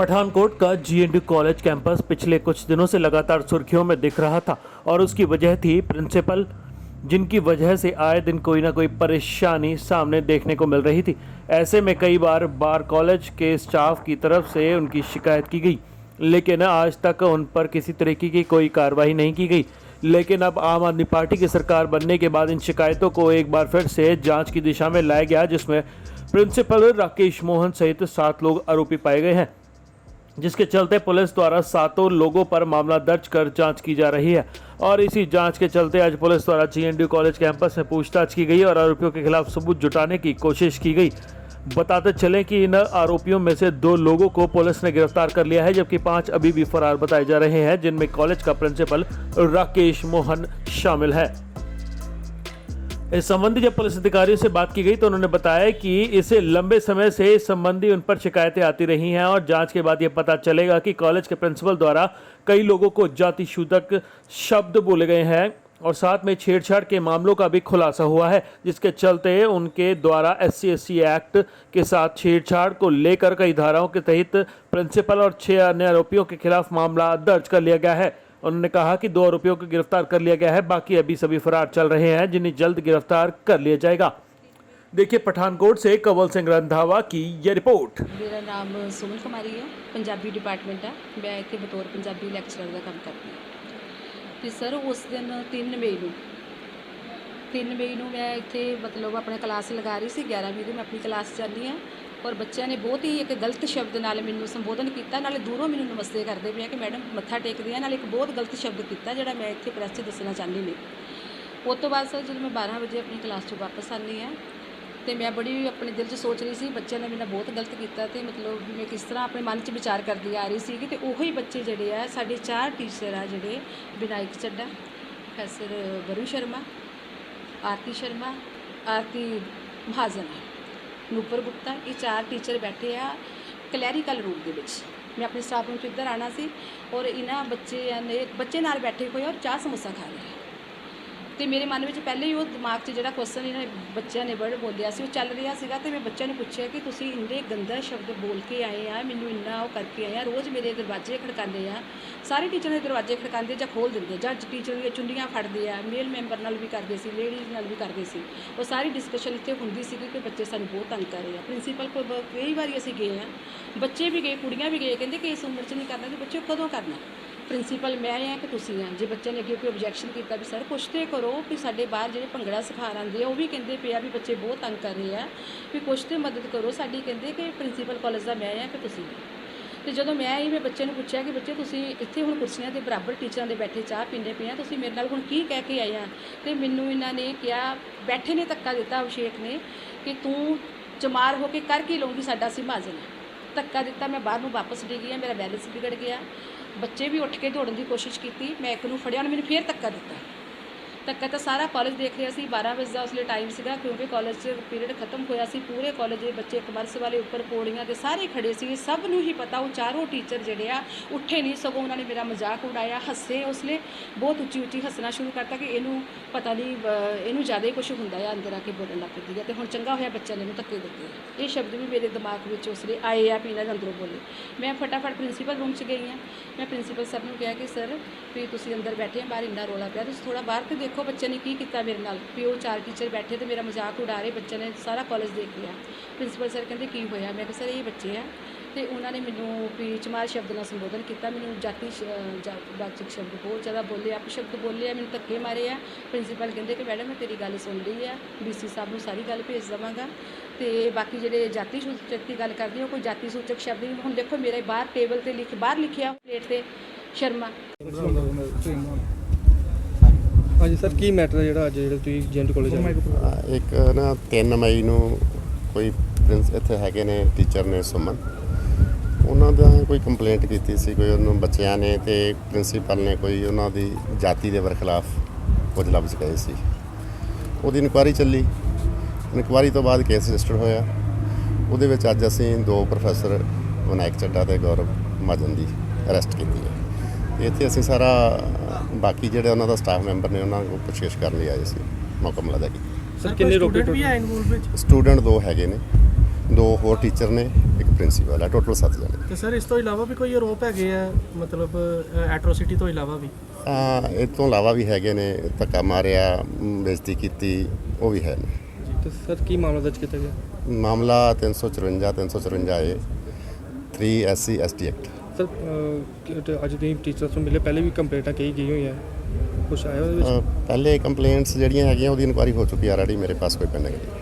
पठानकोट का जीएनडू college campus पिछले कुछ दिनों से लगातार सुर्खियों में दिख रहा था और उसकी वजह थी प्रिंसिपल, जिनकी वजह से आए दिन कोई ना कोई परेशानी सामने देखने को मिल रही थी। ऐसे में कई बार कॉलेज के स्टाफ की तरफ से उनकी शिकायत की गई, लेकिन आज तक उन पर किसी तरीके की कोई कार्रवाई नहीं की गई। लेकिन अब आम आदमी पार्टी की सरकार बनने के बाद इन शिकायतों को एक बार फिर से जांच की दिशा में लाया गया, जिसमें प्रिंसिपल राकेश मोहन सहित 7 लोग आरोपी पाए गए हैं, जिसके चलते पुलिस द्वारा 7 लोगों पर मामला दर्ज कर जांच की जा रही है। और इसी जांच के चलते आज पुलिस द्वारा जीएनडू कॉलेज कैंपस में पूछताछ की गई और आरोपियों के खिलाफ सबूत जुटाने की कोशिश की गई। बताते चलें कि इन आरोपियों में से 2 लोगों को पुलिस ने गिरफ्तार कर लिया है, जबकि 5 अभी भी फरार बताए जा रहे हैं, जिनमें कॉलेज का प्रिंसिपल राकेश मोहन शामिल है। इस संबंधी जब पुलिस अधिकारियों से बात की गई तो उन्होंने बताया कि इसे लंबे समय से इस संबंधी उन पर शिकायतें आती रही हैं और जांच के बाद यह पता चलेगा कि कॉलेज के प्रिंसिपल द्वारा कई लोगों को जाति सूचक शब्द बोले गए हैं और साथ में छेड़छाड़ के मामलों का भी खुलासा हुआ है, जिसके चलते उनके द्वारा SC/ST एक्ट के साथ छेड़छाड़ को लेकर कई धाराओं के तहत प्रिंसिपल और 6 अन्य आरोपियों के खिलाफ मामला दर्ज कर लिया गया है। उन्होंने कहा कि 2 आरोपियों को गिरफ्तार कर लिया गया है, बाकी अभी सभी फरार चल रहे हैं, जिन्हें जल्द गिरफ्तार कर लिया जाएगा। देखिए पठानकोट से कंवल सिंह रंधावा की यह रिपोर्ट। मेरा नाम सुमन कुमारी है, पंजाबी डिपार्टमेंट है। मैं इतने बतौर पंजाबी लैक्चरर का काम करती हूँ। तो सर उस दिन 3 मई ਨੂੰ मैं इतने मतलब अपने क्लास लगा रही थी। 11वीं ਦੀ मैं अपनी क्लास जानी हाँ और बच्चों ने बहुत ही एक गलत शब्द नाल मैनू संबोधन किया, नाले दूरों मैनू नमस्ते करते पे कि मैडम मत्था टेकदी हैं, नाले एक बहुत गलत शब्द किया जोड़ा मैं इतने प्रैस से दसना चाहती नहीं। उस तो बाद सर जो मैं 12 बजे अपनी क्लास चो वापस आनी हाँ तो मैं बड़ी अपने दिल च सोच रही थी बच्चों ने मेरा बहुत गलत किया, तो मतलब मैं किस तरह अपने मन च विचार करती आ रही थी कि उही बच्चे जोड़े आ साढ़े 4 टीचर आ जोड़े विनायक चड्डा, प्रोफैसर वरुण शर्मा, आरती शर्मा, आरती महाजन, नूपुर गुप्ता, ये 4 टीचर बैठे आ क्लैरिकल रूम के विच। मैं अपने स्टाफ रूम इधर आना सी और इन्होंने बच्चे नाल बैठे हुए और चाह समोसा खा रहे हैं। तो मेरे मन में पहले ही वो दिमाग से जो क्वेश्चन इन्होंने बच्चों ने वर्ड बोलिया सी चल रहा सीगा, तो मैं बच्चों ने पूछा कि तुसीं इन्ने गंदा शब्द बोल के आए आ, मैनू इन्ना वो करके आए आ, रोज़ मेरे दरवाजे खड़काते आ, सारे टीचर के दरवाजे खड़काते जां खोल देंगे, जां टीचर दी चुंडियां फड़ते आ, मेल मैंबर नाल भी करते सी, लेडीज़ नाल भी करते सी। वो सारी डिस्कशन इत्थे हुंदी सी कि बच्चे सानूं बहुत तंग कर रहे हैं। प्रिंसीपल को कई बार असीं गए हैं, बच्चे भी गए, कुड़ियां भी गए, कहते कि इस उम्र च नहीं करना, तो बच्चे कदों करना। प्रिंसीपल मैं हाँ कि तुसीं हैं। जो बच्चे ने अगे कोई ऑब्जैक्शन किया भी सर कुछ तो करो कि साढ़े बाहर जो भंगड़ा सिखा आते वो भी कहते पे भी बच्चे बहुत तंग कर रहे हैं, भी कुछ तो मदद करो साड़ी, कहते कि प्रिंसीपल कॉलेज का मैं हाँ कि तुसीं। तो जो मैं आई मैं बच्चे ने पूछा कि बच्चे तुसीं इत्थे हुण कुर्सियां के बराबर टीचर के बैठे चाह पींदे पे तुसीं मेरे नाल हुण की कह के आए हैं। तो मैनू इन्होंने कहा, बैठे ने धक्का दिता अभिषेक ने कि तू चमार होकर कर की लूँगी, साडा सी महाजन है। धक्का दिता, मैं बाहर में वापस डिग गई, मेरा बैलेंस बिगड़ गया, बच्चे भी उठ के दौड़न की कोशिश की, मैं एक नूं फड़िया, उन्हें मैंने फिर धक्का दिता। धक्का तो सारा कॉलेज देख रहा सी, 12 बजे का उसले टाइम सीगा क्योंकि कॉलेज पीरियड खत्म होया सी। पूरे कॉलेज के बच्चे कमर्स वाले उपर पौड़ियां ते सारे खड़े सी, सब नूं ही पता। वो चारों टीचर जिहड़े आ उठे नहीं, सगों उन्होंने मेरा मजाक उड़ाया, हसे, उसले बहुत उच्ची उच्ची हसना शुरू करता कि इनू पता नहीं इनू ज़्यादा ही कुछ होंदा है, अंदर आके बोलन लग पैंदी है। तो हुण चंगा होया बच्चे ने धक्के दिते। ये शब्द भी मेरे दिमाग में उसले आए आ, भी इन्हां अंदरों बोले। मैं फटाफट प्रिंसीपल रूम च गई हाँ। मैं प्रिंसीपल सर नूं कहा कि सर भी तुसीं अंदर बैठे बाहर इन्ना रौला पिया, तुसीं थोड़ा बाहर तो देखो बच्चे ने की किया मेरे नाल। भी वो 4 टीचर बैठे तो मेरा मजाक उड़ा रहे, बच्चे ने सारा कॉलेज देख लिया। प्रिंसीपल सर कहते की होया, मैं कहा सर ये बच्चे हैं। तो उन्होंने मैनू भी चमार शब्द नाल संबोधन किया, मैनू जाति वाचक शब्द बहुत ज़्यादा बोले, अपशब्द बोले, मैंने धक्के मारे आ। प्रिंसीपल कहते कि मैडम मैं तेरी गल सुन ली है, BC साहब को सारी गल भेज देवांगा। तो बाकी जो जाति सूचक की गल करती है कोई जाति सूचक शब्द नहीं। हुण देखो मेरे बाहर टेबल पर बाहर लिखिया प्लेट पर शर्मा। हाँ जी सर, की मैटर है जो अज जो जीएनडू कॉलेज एक ना 3 मई ਨੂੰ कोई प्रिंस ਇੱਥੇ ਹੈਗੇ ਨੇ टीचर ने सुमन, ਉਹਨਾਂ ਦਾ ਕੋਈ ਕੰਪਲੇਂਟ ਕੀਤੀ ਸੀ ਕੋਈ ਉਹਨਾਂ ਬੱਚਿਆਂ ਨੇ, ਤੇ ਪ੍ਰਿੰਸੀਪਲ ਨੇ ਕੋਈ ਉਹਨਾਂ ਦੀ ਜਾਤੀ ਦੇ ਬਰਖਲਾਫ ਕੁਝ ਲਫ਼ਜ਼ ਕਹੇ ਸੀ। ਉਹਦੀ ਇਨਕੁਆਇਰੀ ਚੱਲੀ, ਇਨਕੁਆਇਰੀ ਤੋਂ ਬਾਅਦ ਕੇਸ ਰਜਿਸਟਰ ਹੋਇਆ। ਉਹਦੇ ਵਿੱਚ ਅੱਜ ਅਸੀਂ 2 ਪ੍ਰੋਫੈਸਰ ਵਿਨਾਇਕ ਚੱਡਾ ਤੇ ਗੌਰਵ ਮਹਾਜਨ ਦੀ ਅਰੈਸਟ ਕੀਤੀ ਹੈ। ਤੇ ਇੱਥੇ ਅਸੀਂ ਸਾਰਾ ਬਾਕੀ ਜਿਹੜੇ ਉਹਨਾਂ ਦਾ ਸਟਾਫ ਮੈਂਬਰ ਨੇ ਉਹਨਾਂ ਨੂੰ ਪੁੱਛਗਿੱਛ ਕਰਨ ਲਈ ਆਏ ਸੀ, ਮੌਕਾ ਮਿਲਦਾ ਕਿ ਸਰ ਕਿੰਨੇ ਰੋਕੇ ਵੀ ਹੈ ਇਨਵੋਲਵ ਵਿੱਚ? ਸਟੂਡੈਂਟ 2 ਹੈਗੇ ਨੇ, 2 ਹੋਰ ਟੀਚਰ ਨੇ, ਇੱਕ ਪ੍ਰਿੰਸੀਪਲ ਹੈ, ਟੋਟਲ 7 ਜਣੇ। ਤੇ ਸਰ ਇਸ ਤੋਂ ਇਲਾਵਾ ਵੀ ਕੋਈ ਆਰੋਪ ਹੈਗੇ ਆ, ਮਤਲਬ ਐਟਰੋਸਿਟੀ ਤੋਂ ਇਲਾਵਾ ਵੀ? ਇਹ ਤੋਂ ਇਲਾਵਾ ਵੀ ਹੈਗੇ ਨੇ, ਧੱਕਾ ਮਾਰਿਆ, ਬੇਇੱਜ਼ਤੀ ਕੀਤੀ, ਉਹ ਵੀ ਹੈ ਨੇ। ਤੇ ਸਰ ਕੀ ਮਾਮਲਾ ਦਰਜ ਕੀਤਾ ਗਿਆ? ਮਾਮਲਾ 354 ਏ 3 SC ST ਐਕਟ। ਸਰ ਅੱਜ ਤੁਸੀਂ ਟੀਚਰਸ ਨੂੰ ਮਿਲੇ, ਪਹਿਲੇ ਵੀ ਕੰਪਲੇਂਟਾਂ ਕਹੀ ਗਈ ਹੋਈਆਂ, ਕੁਛ ਆਇਆ ਉਹਦੇ ਵਿੱਚ? ਪਹਿਲੇ ਕੰਪਲੇਂਟਸ ਜਿਹੜੀਆਂ ਹੈਗੀਆਂ ਉਹਦੀ ਇਨਕੁਆਇਰੀ ਹੋ ਚੁੱਕੀ ਆ ਆਲਰੇਡੀ, ਮੇਰੇ ਪਾਸ ਕੋਈ ਪੈਂਡਿੰਗ ਨਹੀਂ।